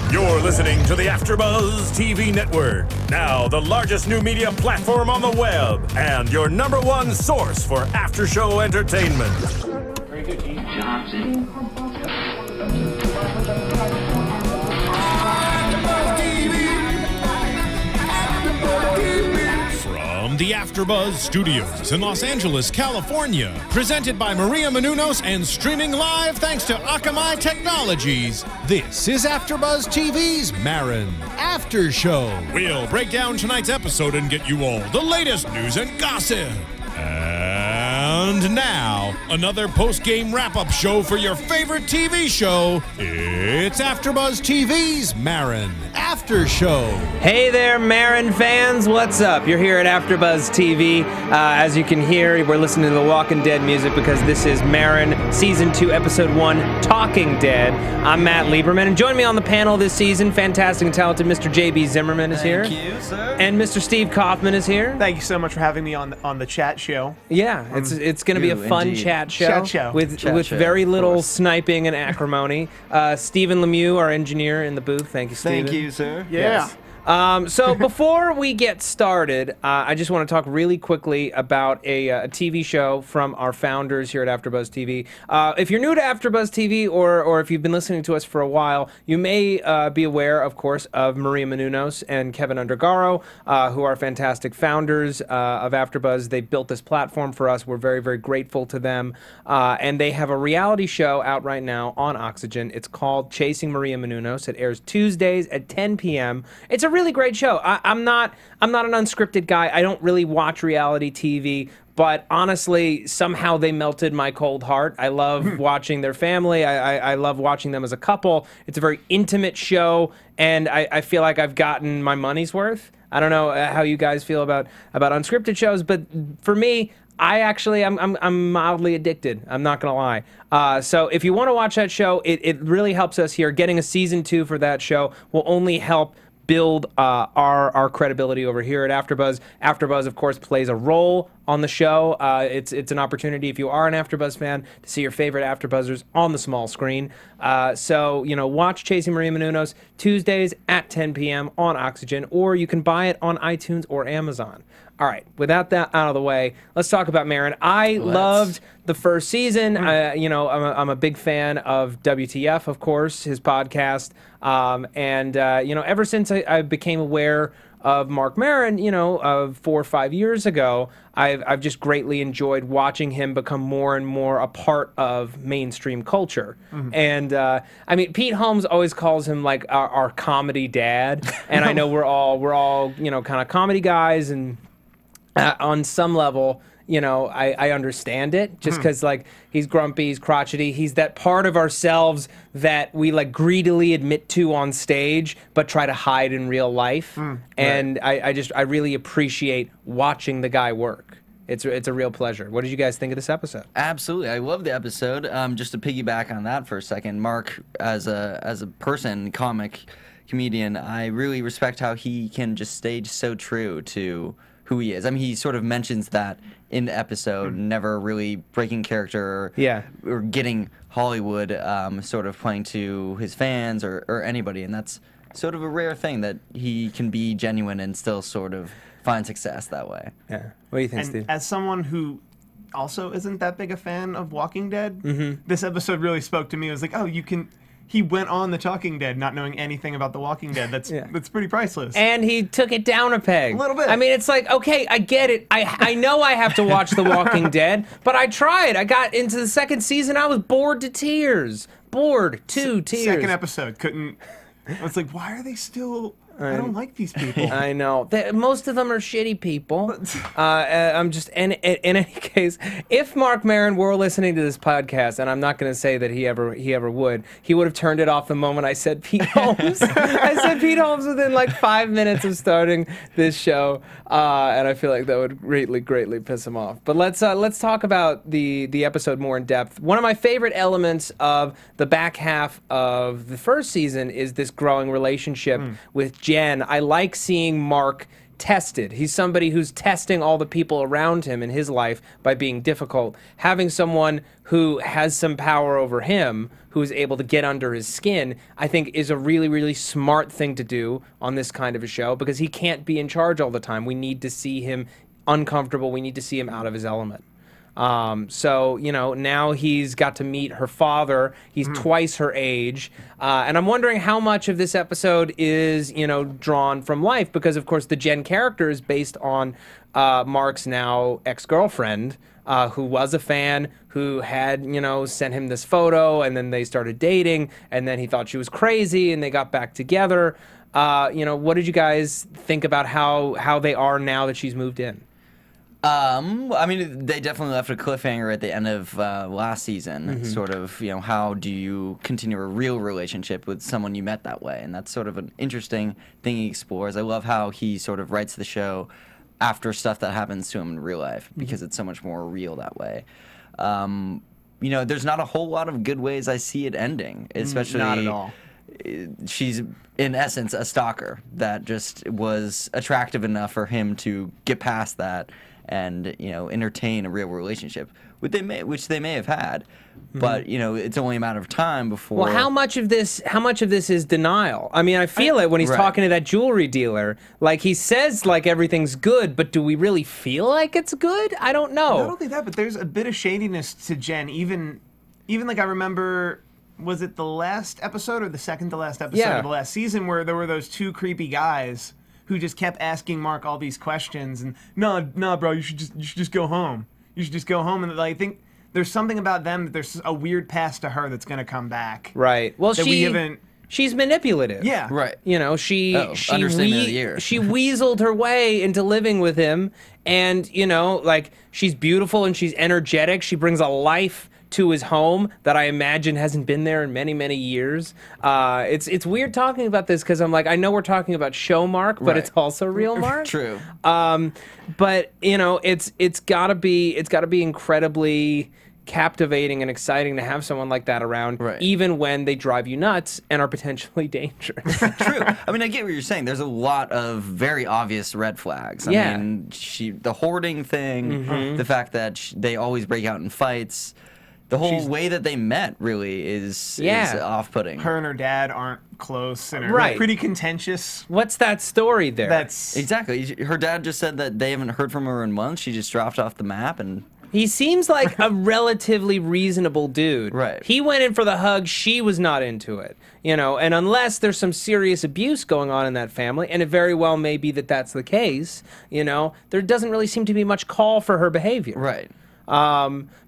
You're listening to the AFTERBUZZ TV network, now the largest new media platform on the web, and your #1 source for after-show entertainment. Very good, Chief Johnson. From the AFTERBUZZ Studios in Los Angeles, California, presented by Maria Menounos and streaming live thanks to Akamai Technologies, this is AFTERBUZZ TV's Maron After Show. We'll break down tonight's episode and get you all the latest news and gossip. And now, another post-game wrap-up show for your favorite TV show. It's AFTERBUZZ TV's Maron After Show. Hey there, Maron fans. What's up? You're here at AFTERBUZZ TV. As you can hear, we're listening to the Walking Dead music because this is Maron Season 2, Episode 1, Talking Dead. I'm Matt Lieberman, and joining me on the panel this season, fantastic and talented Mr. J.B. Zimmerman is here. Thank you, sir. And Mr. Steve Kaufmann is here. Thank you so much for having me on the chat show. Yeah, it's going to be a fun chat show. With very little sniping and acrimony. Stephen Lemieux, our engineer in the booth. Thank you, Stephen. Thank you, sir. Yeah. So before we get started, I just want to talk really quickly about a TV show from our founders here at AFTERBUZZ TV. If you're new to AFTERBUZZ TV, or if you've been listening to us for a while, you may be aware, of course, of Maria Menounos and Kevin Undergaro, who are fantastic founders of AFTERBUZZ. They built this platform for us. We're very, very grateful to them. And they have a reality show out right now on Oxygen. It's called Chasing Maria Menounos. It airs Tuesdays at 10 p.m. It's a really great show. I'm not an unscripted guy. I don't really watch reality TV, but honestly, somehow they melted my cold heart. I love watching their family. I love watching them as a couple. It's a very intimate show, and I feel like I've gotten my money's worth. I don't know how you guys feel about unscripted shows, but for me, I'm mildly addicted. I'm not gonna lie. So if you want to watch that show, it really helps us here. Getting a season 2 for that show will only help build our credibility over here at AFTERBUZZ. AFTERBUZZ, of course, plays a role on the show. It's an opportunity, if you are an AFTERBUZZ fan, to see your favorite AFTERBUZZers on the small screen. So, watch Chasing Maria Menounos Tuesdays at 10 p.m. on Oxygen, or you can buy it on iTunes or Amazon. All right, without that out of the way, let's talk about Maron. I loved the first season. I'm a big fan of WTF, of course, his podcast. Ever since I became aware of Marc Maron, of 4 or 5 years ago, I've just greatly enjoyed watching him become more and more a part of mainstream culture. And Pete Holmes always calls him like our comedy dad, and I know we're all kind of comedy guys, and on some level, I understand it, just because he's grumpy, he's crotchety, he's that part of ourselves that we greedily admit to on stage but try to hide in real life. And right. I really appreciate watching the guy work. It's a real pleasure. What did you guys think of this episode? Absolutely, I love the episode. Just to piggyback on that for a second, Marc, as a person, comedian, I really respect how he can just stay so true to who he is. I mean, he sort of mentions that in the episode, never really breaking character or getting Hollywood sort of playing to his fans or anybody, and that's sort of a rare thing, that he can be genuine and still sort of find success that way. Yeah. What do you think, Steve? As someone who also isn't that big a fan of Walking Dead, this episode really spoke to me. It was like, oh, he went on The Talking Dead not knowing anything about The Walking Dead. That's pretty priceless. And he took it down a peg. A little bit. I mean, it's like, okay, I get it. I know I have to watch The Walking Dead, but I tried. I got into the second season. I was bored to tears. Bored to tears. Second episode, couldn't... I was like, why are they still... I don't like these people. I know. Most of them are shitty people. In any case, if Marc Maron were listening to this podcast, and I'm not going to say that he ever would, he would have turned it off the moment I said Pete Holmes. I said Pete Holmes within 5 minutes of starting this show, and I feel like that would greatly piss him off. But let's talk about the episode more in depth. One of my favorite elements of the back half of the first season is this growing relationship with Jen. I like seeing Marc tested. He's somebody who's testing all the people around him in his life by being difficult. Having someone who has some power over him, who is able to get under his skin, I think is a really, really smart thing to do on this kind of a show, because he can't be in charge all the time. We need to see him uncomfortable. We need to see him out of his element. So, you know, now he's got to meet her father. He's twice her age. And I'm wondering how much of this episode is, you know, drawn from life, because, of course, the Jen character is based on Marc's now ex-girlfriend, who was a fan, who had, you know, sent him this photo, and then they started dating, and then he thought she was crazy, and they got back together. You know, what did you guys think about how they are now that she's moved in? I mean, they definitely left a cliffhanger at the end of last season. Sort of, you know, how do you continue a real relationship with someone you met that way? And that's sort of an interesting thing he explores. I love how he sort of writes the show after stuff that happens to him in real life, because it's so much more real that way. You know, there's not a whole lot of good ways I see it ending, especially not at all. She's in essence a stalker that just was attractive enough for him to get past that and, you know, entertain a real relationship, which they may have had, but, you know, it's only a matter of time before. Well, how much of this is denial? I mean, I feel it when he's talking to that jewelry dealer. Like, he says like everything's good, but do we really feel like it's good? I don't know. I don't think that, but there's a bit of shadiness to Jen. Even like, I remember, was it the last episode or the second to last episode of the last season, where there were those two creepy guys who just kept asking Marc all these questions, and no, bro, you should just go home. You should just go home. And I think there's something about them that there's a weird past to her that's gonna come back. Right. Well, she's manipulative. Yeah. Right. You know, she understatement of the year. She weaseled her way into living with him, and, you know, like, she's beautiful and she's energetic. She brings a life to his home that I imagine hasn't been there in many, many years. It's weird talking about this, because I'm like, I know we're talking about show Marc, but it's also real Marc. True. But, you know, it's gotta be incredibly captivating and exciting to have someone like that around, even when they drive you nuts and are potentially dangerous. True. I mean, I get what you're saying. There's a lot of very obvious red flags. I mean, the hoarding thing, the fact that they always break out in fights. The whole way that they met really is off-putting. Her and her dad aren't close and are pretty contentious. What's that story there? That's exactly. Her dad just said that they haven't heard from her in months. She just dropped off the map, and he seems like a relatively reasonable dude. Right. He went in for the hug. She was not into it. You know, and unless there's some serious abuse going on in that family, and it very well may be that that's the case, you know, there doesn't really seem to be much call for her behavior. Right.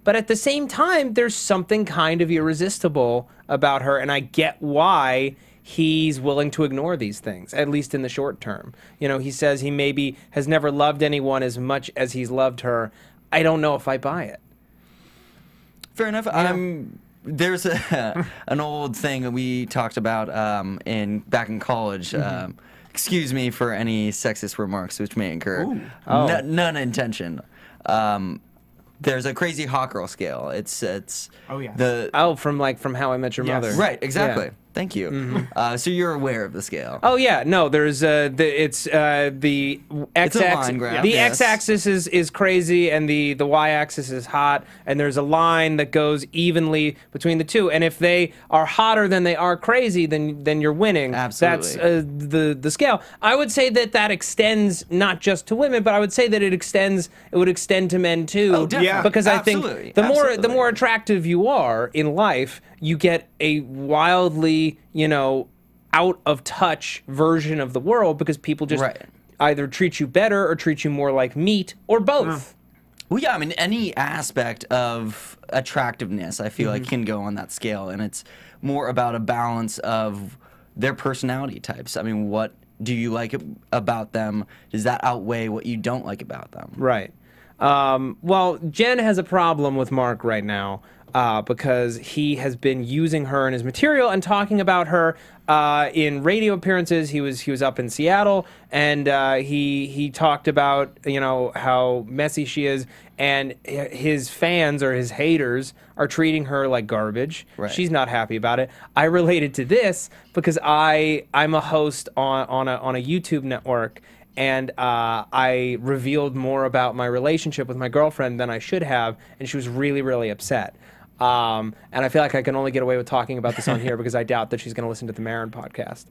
But at the same time, there's something kind of irresistible about her, and I get why he's willing to ignore these things, at least in the short term. You know, he says he maybe has never loved anyone as much as he's loved her. I don't know if I buy it. Fair enough. Yeah. There's an old thing that we talked about back in college. Excuse me for any sexist remarks which may occur. None intention. There's a crazy hot girl scale. It's from How I Met Your Mother. Right, exactly. Yeah. Thank you. So you're aware of the scale. Oh yeah, no. There's the x-axis. The x-axis is crazy, and the y-axis is hot, and there's a line that goes evenly between the two. And if they are hotter than they are crazy, then you're winning. Absolutely. That's the scale. I would say that extends not just to women, but I would say that it would extend to men too. Oh, definitely. Yeah. Because I think the more attractive you are in life, you get a wildly, you know, out of touch version of the world, because people just either treat you better or treat you more like meat, or both. Well, yeah, I mean, any aspect of attractiveness, I feel like, can go on that scale, and it's more about a balance of their personality types. I mean, what do you like about them? Does that outweigh what you don't like about them? Right. Well, Jen has a problem with Marc right now, because he has been using her in his material and talking about her in radio appearances. He was up in Seattle, and he talked about, you know, how messy she is, and his fans or his haters are treating her like garbage. Right. She's not happy about it. I related to this because I'm a host on a YouTube network. and I revealed more about my relationship with my girlfriend than I should have, and she was really, really upset. And I feel like I can only get away with talking about this on here because I doubt that she's going to listen to the Maron podcast.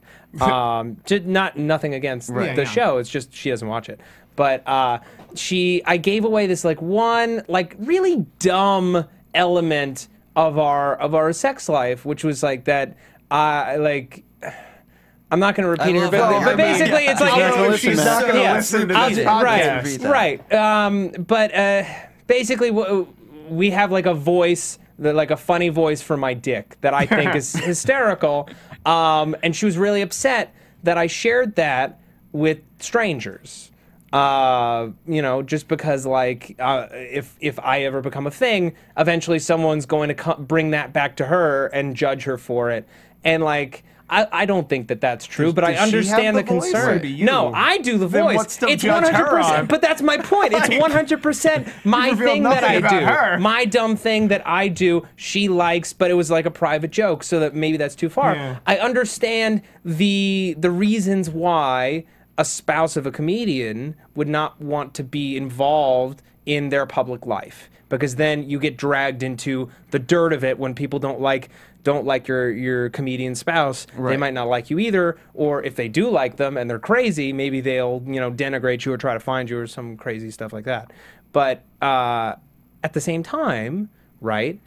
Nothing against the show. It's just she doesn't watch it. But I gave away this one really dumb element of our sex life, which was that I'm not going to repeat it, but basically it's like she's not going to listen to this podcast. Right. But basically we have a voice. A funny voice for my dick that I think is hysterical, and she was really upset that I shared that with strangers. Just because if I ever become a thing, eventually someone's going to bring that back to her and judge her for it, and I don't think that that's true, but I understand the concern. No, I do the voice. It's 100%. But that's my point. It's 100% my thing that I do. My dumb thing that I do, she likes, but it was a private joke, so that maybe that's too far. Yeah. I understand the reasons why a spouse of a comedian would not want to be involved in their public life, because then you get dragged into the dirt of it when people don't like your comedian spouse. Right. They might not like you either, or if they do like them and they're crazy, maybe they'll denigrate you or try to find you or some crazy stuff like that. But at the same time, right,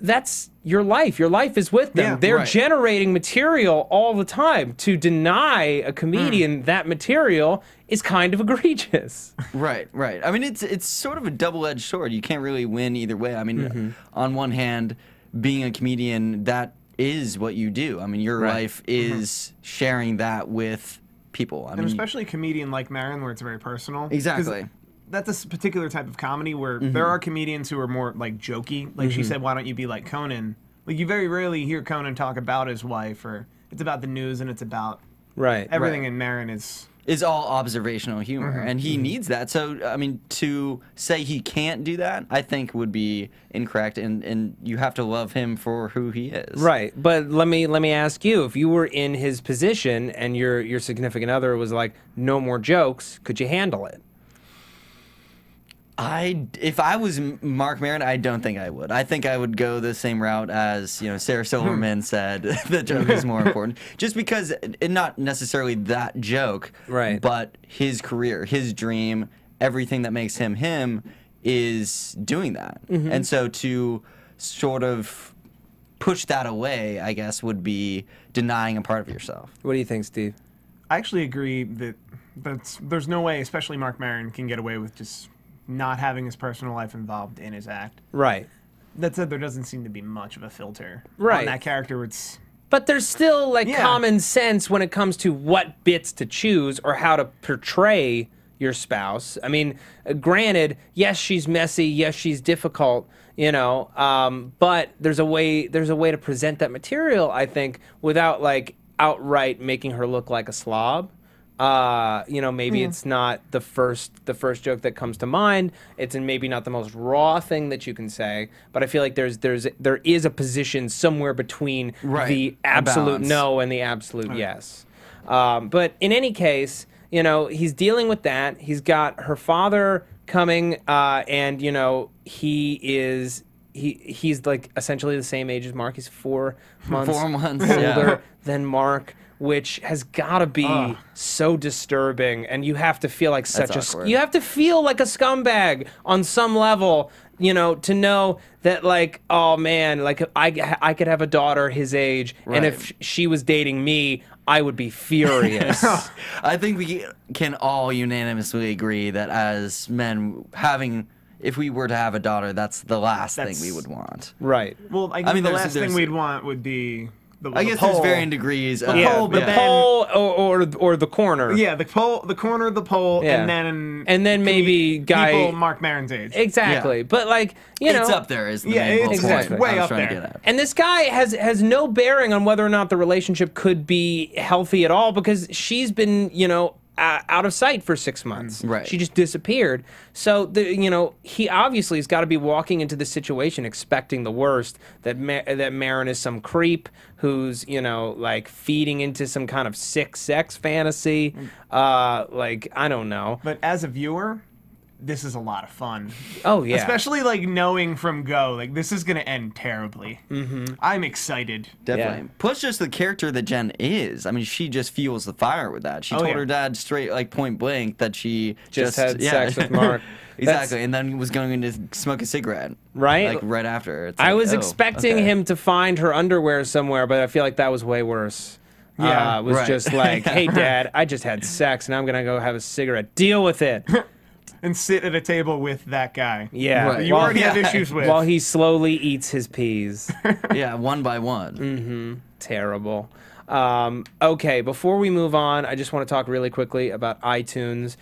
that's your life. Your life is with them. They're generating material all the time. To deny a comedian that material is kind of egregious. Right. I mean, it's sort of a double-edged sword. You can't really win either way. I mean, on one hand, being a comedian, that is what you do. I mean, your life is sharing that with people. I mean, especially a comedian like Maron, where it's very personal. Exactly. That's a particular type of comedy where there are comedians who are more jokey. Like she said, why don't you be like Conan? You very rarely hear Conan talk about his wife, or it's about the news and it's about everything. And Maron is all observational humor, and he needs that. So, I mean, to say he can't do that, I think would be incorrect, and you have to love him for who he is. Right, but let me ask you, if you were in his position and your significant other was like, no more jokes, could you handle it? If I was Marc Maron, I don't think I would. I think I would go the same route as Sarah Silverman said. The joke is more important, just because not necessarily that joke, right? But his career, his dream, everything that makes him him is doing that, and so to sort of push that away, I guess, would be denying a part of yourself. What do you think, Steve? I actually agree that there's no way, especially Marc Maron, can get away with just not having his personal life involved in his act. Right. That said, there doesn't seem to be much of a filter on that character. It's But there's still common sense when it comes to what bits to choose or how to portray your spouse. I mean, granted, yes, she's messy, yes, she's difficult, but there's a way to present that material, I think, without outright making her look like a slob. Maybe it's not the first joke that comes to mind. It's maybe not the most raw thing that you can say, but I feel like there is a position somewhere between the absolute no and the absolute yes. But in any case, he's dealing with that. He's got her father coming, and he's essentially the same age as Marc. He's 4 months older than Marc, which has got to be so disturbing, and you have to feel like you have to feel like a scumbag on some level, to know that oh man, I could have a daughter his age, and if she was dating me, I would be furious. I think we can all unanimously agree that as men, if we were to have a daughter, that's the last thing we would want. Right. Well, I mean, the last thing we'd want would be I guess there's varying degrees. The pole or the corner. Yeah, the corner, the pole, and then maybe people Marc Maron's age. Exactly, but it's up there. Is the main it's way up there. And this guy has no bearing on whether or not the relationship could be healthy at all, because she's been out of sight for 6 months. Right. She just disappeared. So, he obviously has got to be walking into the situation expecting the worst, that Maron is some creep who's, like feeding into some kind of sick sex fantasy. Like, I don't know. But as a viewer, this is a lot of fun. Oh, yeah. Especially, like, knowing from go, like, this is going to end terribly. I'm excited. Definitely. Yeah. Plus, just the character that Jen is. I mean, she just fuels the fire with that. She told her dad straight, like, point blank that she just had sex with Marc. Exactly, and then was going to smoke a cigarette. Right? Like, right after. It's I like, was expecting him to find her underwear somewhere, but I feel like that was way worse. Yeah. It was just like, hey, Dad, I just had sex, and I'm going to go have a cigarette. Deal with it. And sit at a table with that guy. Yeah. Right. You already have issues with. While he slowly eats his peas. Yeah, one by one. Terrible. Okay, before we move on, I just want to talk really quickly about iTunes.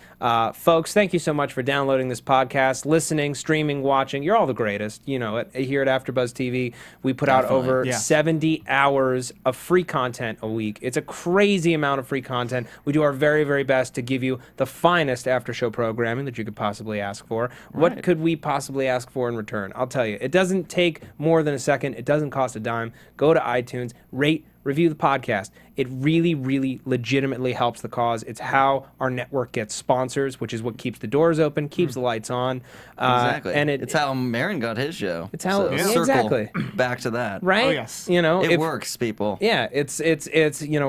Folks, thank you so much for downloading this podcast, listening, streaming, watching. You're all the greatest. Here at AfterBuzz TV, we put out over 70 hours of free content a week. It's a crazy amount of free content. We do our very, very best to give you the finest after-show programming that you could possibly ask for. What could we possibly ask for in return? I'll tell you. It doesn't take more than a second. It doesn't cost a dime. Go to iTunes, rate, review the podcast. It really, really legitimately helps the cause. It's how our network gets sponsors, which is what keeps the doors open, keeps the lights on. Exactly. And it's how Maron got his show. It's how circle back to that. Right? Oh, yes. It works, people. Yeah, it's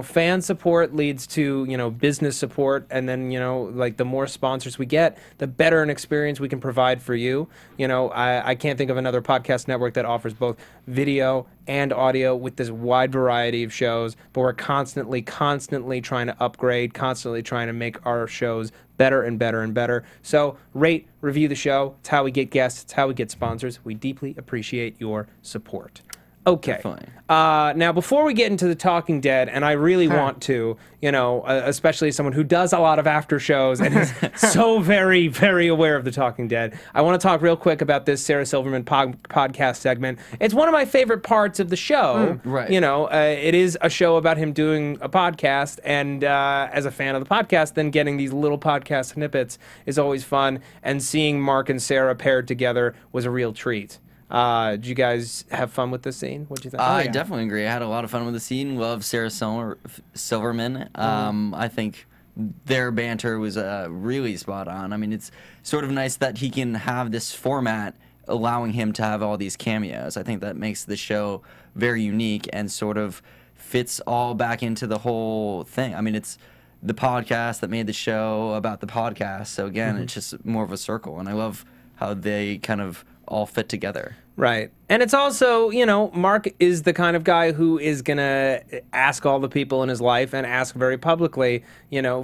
fan support leads to, business support, and then, like the more sponsors we get, the better an experience we can provide for you. I can't think of another podcast network that offers both video and audio with this wide variety of shows, but we're constantly trying to upgrade, constantly trying to make our shows better and better and better. So rate, review the show. It's how we get guests. It's how we get sponsors. We deeply appreciate your support. Okay. Now, before we get into The Talking Dead, and I really want to, especially as someone who does a lot of after shows and is so very, very aware of The Talking Dead, I want to talk real quick about this Sarah Silverman podcast segment. It's one of my favorite parts of the show. Right. It is a show about him doing a podcast, and as a fan of the podcast, then getting these little podcast snippets is always fun, and seeing Marc and Sarah paired together was a real treat. Did you guys have fun with this scene? What'd you think? I definitely agree. I had a lot of fun with the scene. Love Sarah Silverman. I think their banter was really spot on. I mean, it's sort of nice that he can have this format allowing him to have all these cameos. I think that makes the show very unique and sort of fits all back into the whole thing. I mean, it's the podcast that made the show about the podcast. So again, it's just more of a circle. And I love how they kind of all fit together. Right. And it's also, Marc is the kind of guy who is going to ask all the people in his life and ask very publicly,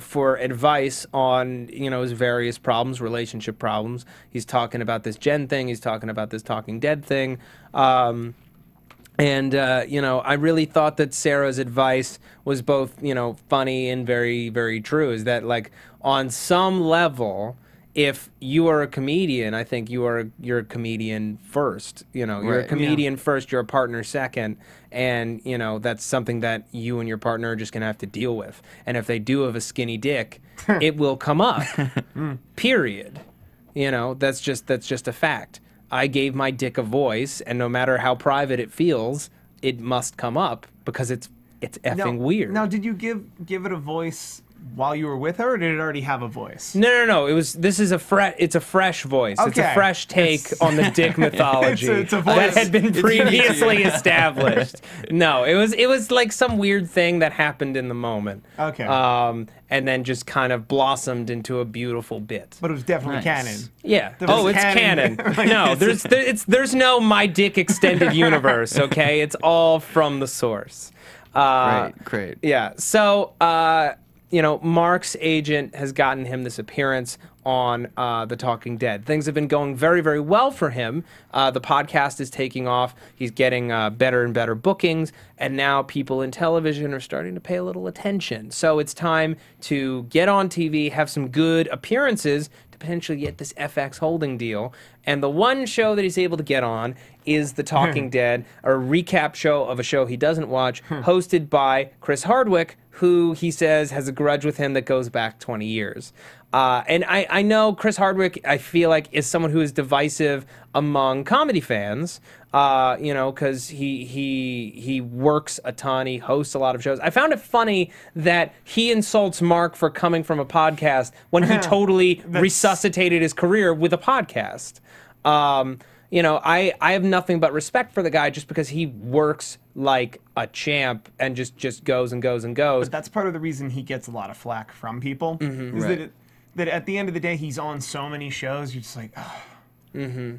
for advice on, his various problems, relationship problems. He's talking about this Jen thing. He's talking about this Talking Dead thing. I really thought that Sarah's advice was both, funny and very, very true. Is that, like, on some level, if you are a comedian, I think you're a comedian first. You're a comedian first, you're a partner second, and that's something that you and your partner are just gonna have to deal with. And if they do have a skinny dick, it will come up. Period. That's just a fact. I gave my dick a voice, and no matter how private it feels, it must come up because it's effing weird. Now, did you give it a voice while you were with her, or did it already have a voice? No. It's a fresh voice. Okay. It's a fresh take on the dick mythology it's a voice. that had been previously established. No, it was like some weird thing that happened in the moment. Okay. And then just kind of blossomed into a beautiful bit. But it was definitely canon. Yeah. Was It's canon. No, there's no my dick extended universe. Okay, it's all from the source. Great. Yeah. So. Marc's agent has gotten him this appearance on The Talking Dead. Things have been going very, very well for him. The podcast is taking off. He's getting better and better bookings, and now people in television are starting to pay a little attention. So it's time to get on TV, have some good appearances, to potentially get this FX holding deal. And the one show that he's able to get on is The Talking Dead, a recap show of a show he doesn't watch, hosted by Chris Hardwick, who he says has a grudge with him that goes back 20 years. And I know Chris Hardwick, I feel like, is someone who is divisive among comedy fans, you know, because he works a ton, he hosts a lot of shows. I found it funny that he insults Marc for coming from a podcast when he totally resuscitated his career with a podcast. You know, I have nothing but respect for the guy just because he works like a champ and just goes and goes and goes. But that's part of the reason he gets a lot of flack from people. Is that at the end of the day, he's on so many shows, you're just like, oh,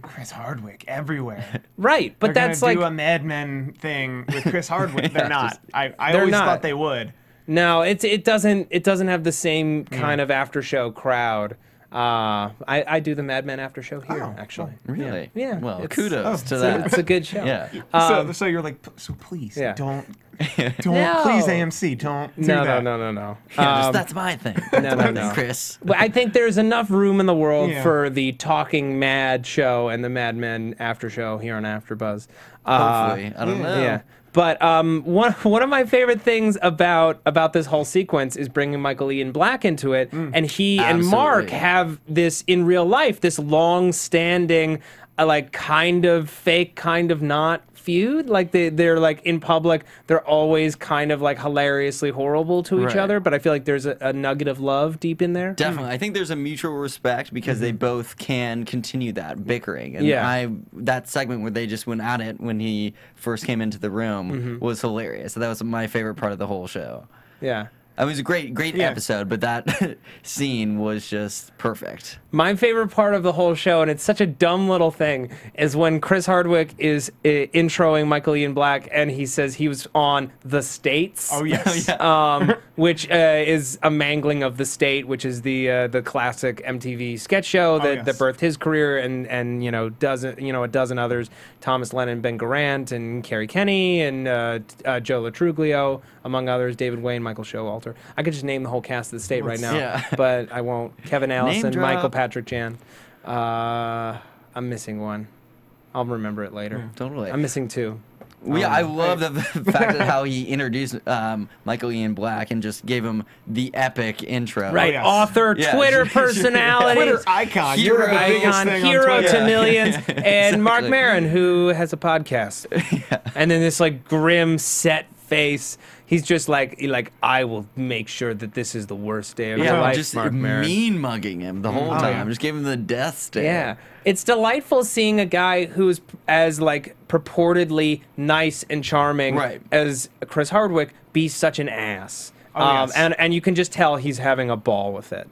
Chris Hardwick everywhere. Right, but They're that's gonna like do a Mad Men thing with Chris Hardwick. They're not. I always thought they would. No, it doesn't have the same kind of after show crowd. I do the Mad Men after show here, actually. Really? Yeah. Well, kudos to that. It's a good show. Yeah. So you're like, so please don't No. please AMC don't do that. No. Yeah, that's my thing. No. Chris. But I think there's enough room in the world for the Talking Mad show and the Mad Men after show here on AfterBuzz. Hopefully, I don't know. Yeah. But one of my favorite things about this whole sequence is bringing Michael Ian Black into it, and he and Marc have this in real life, this long-standing, like kind of fake, kind of not feud. Like they're like in public, they're always kind of like hilariously horrible to each other. But I feel like there's a nugget of love deep in there. Definitely, I think there's a mutual respect because they both can continue that bickering. And that segment where they just went at it when he first came into the room was hilarious. So that was my favorite part of the whole show. Yeah. It was a great episode, but that scene was just perfect. My favorite part of the whole show, and it's such a dumb little thing, is when Chris Hardwick is introing Michael Ian Black, and he says he was on The States. Oh yes. Which is a mangling of The State, which is the classic MTV sketch show that birthed his career, and a dozen others: Thomas Lennon, Ben Garant, and Kerry Kenny, and Joe Latruglio, among others, David Wayne, Michael Showalter. I could just name the whole cast of The State right now, but I won't. Kevin Allison, Michael Patrick Jan. I'm missing one. I'll remember it later. Totally. I'm missing two. I love the fact that how he introduced Michael Ian Black and just gave him the epic intro. Right, author, Twitter personality, Twitter icon, hero icon, hero to millions, and Marc Maron, who has a podcast. And then this like grim, set face. He's just like I will make sure that this is the worst day of your life, just Marc Maron. mean mugging him the whole time. Just gave him the death stare. Yeah, it's delightful seeing a guy who's as like purportedly nice and charming as Chris Hardwick be such an ass. And you can just tell he's having a ball with it.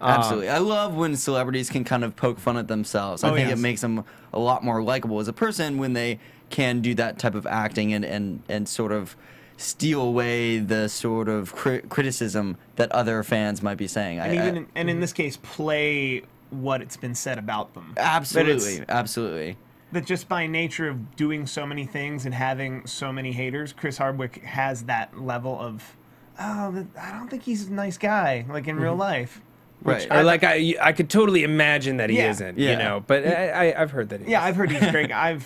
Absolutely. I love when celebrities can kind of poke fun at themselves. I think it makes them a lot more likable as a person when they can do that type of acting and sort of steal away the sort of criticism that other fans might be saying. And in this case, play what it's been said about them. Absolutely, absolutely. That just by nature of doing so many things and having so many haters, Chris Hardwick has that level of, I don't think he's a nice guy, like in real life. Right. Or like I could totally imagine that he isn't, you know, but I've heard that he is. I've heard he's great. I've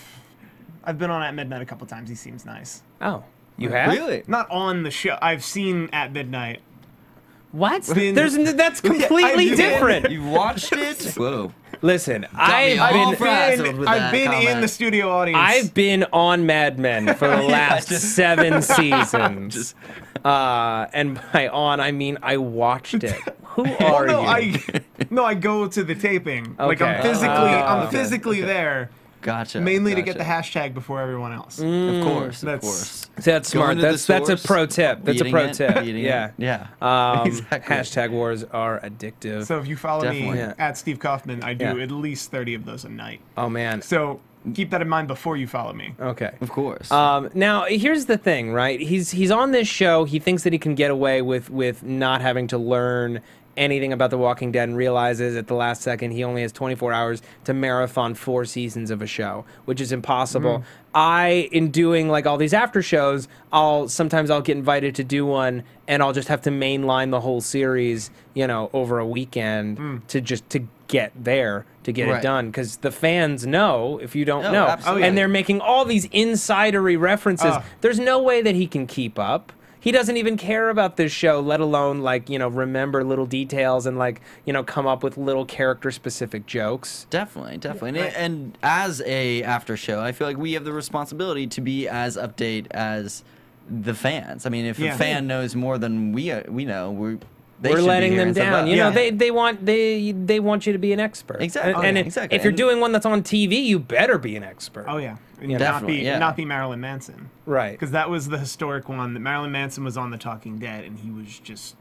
been on At Midnight a couple times. He seems nice. Oh. You have? Really? Not on the show. I've seen At Midnight. What? That's completely different. You watched it? Whoa. Listen, I've been in the studio audience. I've been on Mad Men for the last 7 seasons. And by on, I mean I watched it. Who are you? I go to the taping. Okay. Like I'm physically there. Gotcha. Mainly to get the hashtag before everyone else. Of course. That's smart. That's a pro tip. That's a pro tip. Yeah. Exactly. Hashtag wars are addictive. So if you follow me at Steve Kaufmann, I do at least 30 of those a night. Oh man. So keep that in mind before you follow me. Okay. Of course. Now here's the thing, right? He's on this show. He thinks that he can get away with not having to learn anything about The Walking Dead and realizes at the last second he only has 24 hours to marathon 4 seasons of a show, which is impossible. In doing like all these after shows, sometimes I'll get invited to do one and I'll just have to mainline the whole series, you know, over a weekend to get there, to get it done, because the fans know if you don't know. Absolutely. And they're making all these insidery references. There's no way that he can keep up. He doesn't even care about this show, let alone, like, you know, remember little details and, like, you know, come up with little character-specific jokes. Definitely. And as a after show, I feel like we have the responsibility to be as update as the fans. I mean, if a fan knows more than we know, we're letting them down. You know, they want you to be an expert. Exactly. And exactly. if you're doing one that's on TV, you better be an expert. Oh yeah, Definitely, not be Marilyn Manson. Right. Because that was the historic one. That Marilyn Manson was on The Talking Dead, and he was just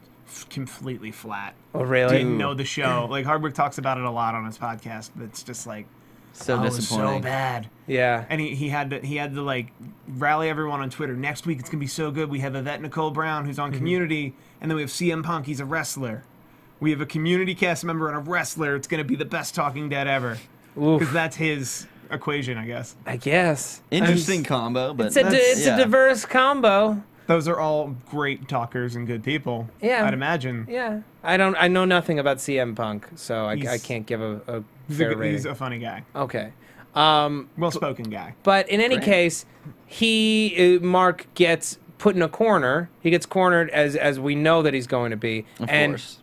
completely flat. Oh really? Didn't know the show. Like Hardwick talks about it a lot on his podcast. But it's just like so disappointing. It was so bad. Yeah. And he had to like rally everyone on Twitter. Next week it's gonna be so good. We have Yvette Nicole Brown, who's on Community, and then we have CM Punk. He's a wrestler. We have a Community cast member and a wrestler. It's gonna be the best Talking Dead ever. Because that's his equation, I guess. I guess. Interesting combo, but It's a diverse combo. Those are all great talkers and good people. Yeah. I'd imagine. Yeah. I know nothing about CM Punk, so I can't give a fair rating. He's a funny guy. Okay. Well-spoken guy. But in any case, Mark gets put in a corner. He gets cornered as we know that he's going to be.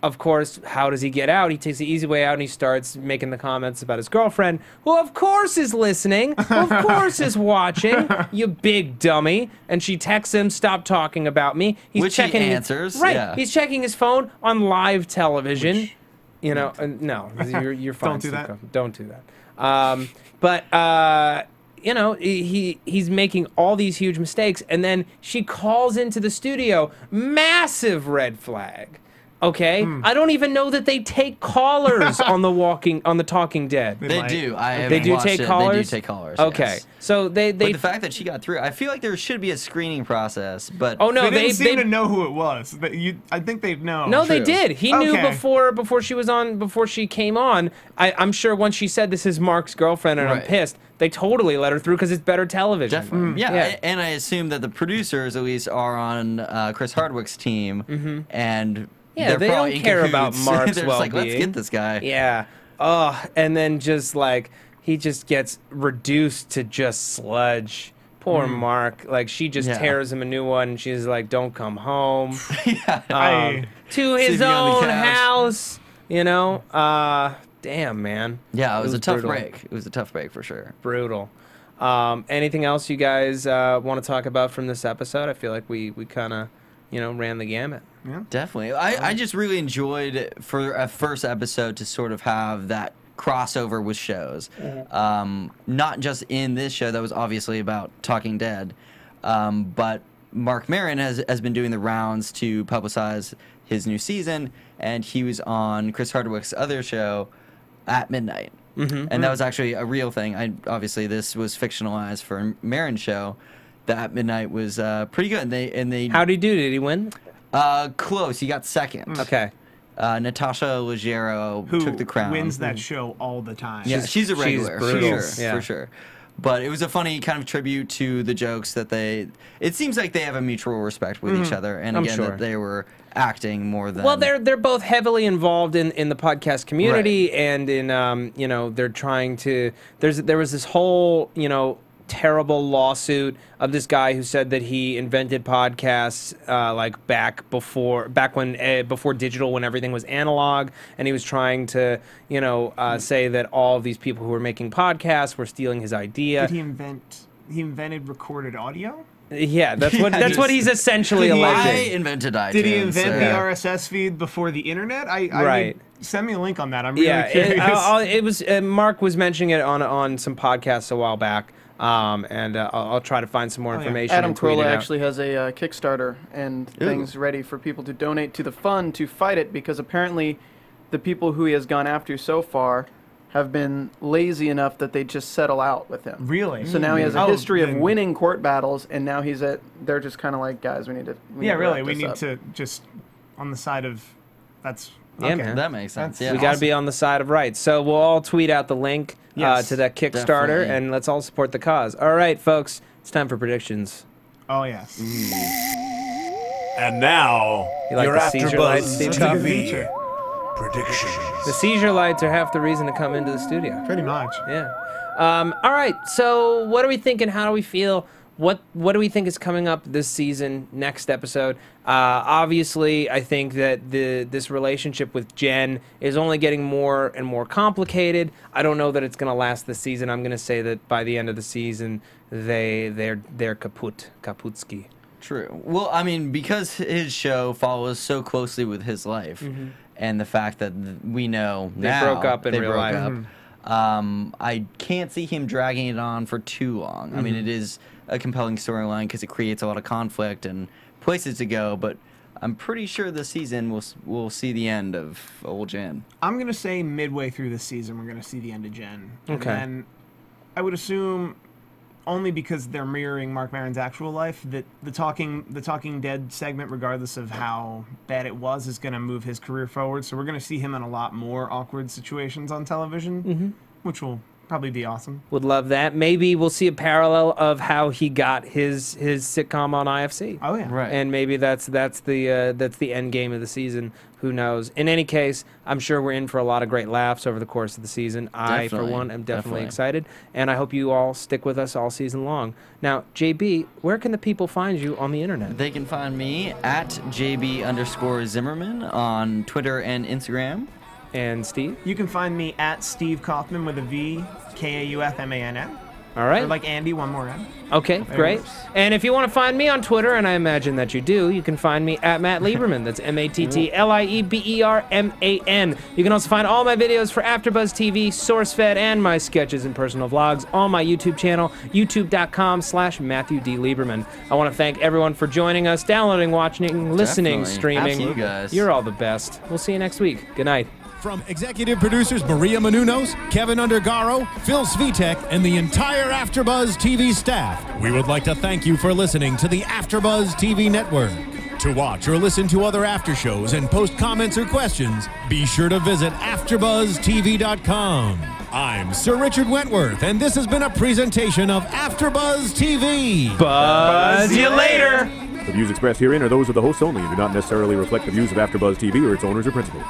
Of course, how does he get out? He takes the easy way out and he starts making the comments about his girlfriend, who of course is listening, who of course is watching, you big dummy. And she texts him, "Stop talking about me." Which he answers. Right. Yeah. He's checking his phone on live television. You know, no, you're fine. Don't do that. Don't do that. You know, he's making all these huge mistakes, and then she calls into the studio. Massive red flag. Okay, I don't even know that they take callers on the Talking Dead. They do. They do take callers. They do take callers. Okay, yes. so they. But the fact that she got through, I feel like there should be a screening process. But oh no, they didn't seem to know who it was. I think they'd know. No, True. they did. He knew before she was on. Before she came on, I'm sure once she said this is Mark's girlfriend and I'm pissed, they totally let her through because it's better television. Definitely. Yeah, and I assume that the producers at least are on Chris Hardwick's team, and yeah, they don't care about Mark's They're well-being. like, let's get this guy. Yeah. And then just like he just gets reduced to just sludge. Poor Mark. Like she just tears him a new one. And she's like, "Don't come home." To his own house. You know. Damn, man. Yeah, it was a tough brutal. break. It was a tough break for sure. Brutal. Anything else you guys want to talk about from this episode? I feel like we kind of, ran the gamut. Yeah. Definitely. I just really enjoyed for a first episode to sort of have that crossover with shows. Not just in this show that was obviously about Talking Dead, but Marc Maron has been doing the rounds to publicize his new season, and he was on Chris Hardwick's other show, At Midnight. And that was actually a real thing. Obviously, this was fictionalized for Maron's show. The At Midnight was pretty good. And they How'd he do? Did he win? Close. He got second. Okay. Natasha Leggero took the crown. Wins that show all the time. Yeah, she's a regular, brutal. for sure. But it was a funny kind of tribute to the jokes that it seems like they have a mutual respect with each other, and again, that they were acting more than. Well, they're both heavily involved in the podcast community, and in they're trying to. There was this whole terrible lawsuit of this guy who said that he invented podcasts before digital, when everything was analog, and he was trying to say that all of these people who were making podcasts were stealing his idea. Did he invented recorded audio? Yeah, that's what he's essentially alleging. I invented iTunes. Did he invent the RSS feed before the internet? Right. Send me a link on that. I'm really curious. It was Mark was mentioning it on some podcasts a while back. And I'll try to find some more information. Adam Carolla actually has a Kickstarter and things ready for people to donate to the fund to fight it, because apparently the people who he has gone after so far have been lazy enough that they just settle out with him. Really? So now he has a history of winning court battles, and now they're just kind of like, guys, we need to we need to just on the side of that's Yeah, Okay. man. That makes sense. Yeah. We got to be on the side of right. So we'll all tweet out the link Yes, to that Kickstarter, definitely. and let's all support the cause. All right, folks, it's time for predictions. Oh, yes. And now, You like your the seizure lights, AfterBuzz Steve TV predictions. The seizure lights are half the reason to come into the studio. Pretty much. Yeah. All right. So, what are we thinking? How do we feel? What do we think is coming up this season? Next episode. Obviously, I think that this relationship with Jen is only getting more and more complicated. I don't know that it's going to last this season. I'm going to say that by the end of the season, they're kaputski. True. Well, I mean, because his show follows so closely with his life, and the fact that we know They now broke up in they real broke life. up, I can't see him dragging it on for too long. I mean, it is a compelling storyline because it creates a lot of conflict and places to go, but I'm pretty sure this season we'll see the end of old Jen. I'm going to say midway through this season, we're going to see the end of Jen. Okay. And then I would assume, only because they're mirroring Marc Maron's actual life, that the Talking Dead segment, regardless of how bad it was, is going to move his career forward. So we're going to see him in a lot more awkward situations on television, which will probably be awesome. Would love that. Maybe we'll see a parallel of how he got his sitcom on IFC. Oh, yeah. Right. And maybe that's the end game of the season. Who knows? In any case, I'm sure we're in for a lot of great laughs over the course of the season. I, for Definitely. one, am definitely Definitely. excited, and I hope you all stick with us all season long. Now, JB, where can the people find you on the internet? They can find me at JB_Zimmerman on Twitter and Instagram. And Steve? You can find me at Steve Kaufmann with a V, Kaufmann. All right. Or like Andy, one more N. Okay, great. And if you want to find me on Twitter, and I imagine that you do, you can find me at Matt Lieberman. That's MattLieberman. You can also find all my videos for AfterBuzz TV, SourceFed, and my sketches and personal vlogs on my YouTube channel, youtube.com/Matthew D. Lieberman. I want to thank everyone for joining us, downloading, watching, listening, Definitely. streaming. Absolutely, guys. You're all the best. We'll see you next week. Good night. From executive producers Maria Menounos, Kevin Undergaro, Phil Svitek, and the entire AfterBuzz TV staff, we would like to thank you for listening to the AfterBuzz TV network. To watch or listen to other after shows and post comments or questions, be sure to visit AfterBuzzTV.com. I'm Sir Richard Wentworth, and this has been a presentation of AfterBuzz TV. Buzz you later. The views expressed herein are those of the hosts only and do not necessarily reflect the views of AfterBuzz TV or its owners or principals.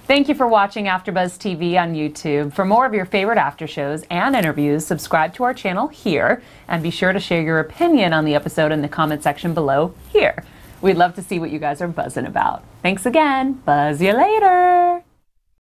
Thank you for watching AfterBuzz TV on YouTube. For more of your favorite after shows and interviews, subscribe to our channel here, and be sure to share your opinion on the episode in the comment section below here. We'd love to see what you guys are buzzing about. Thanks again. Buzz you later.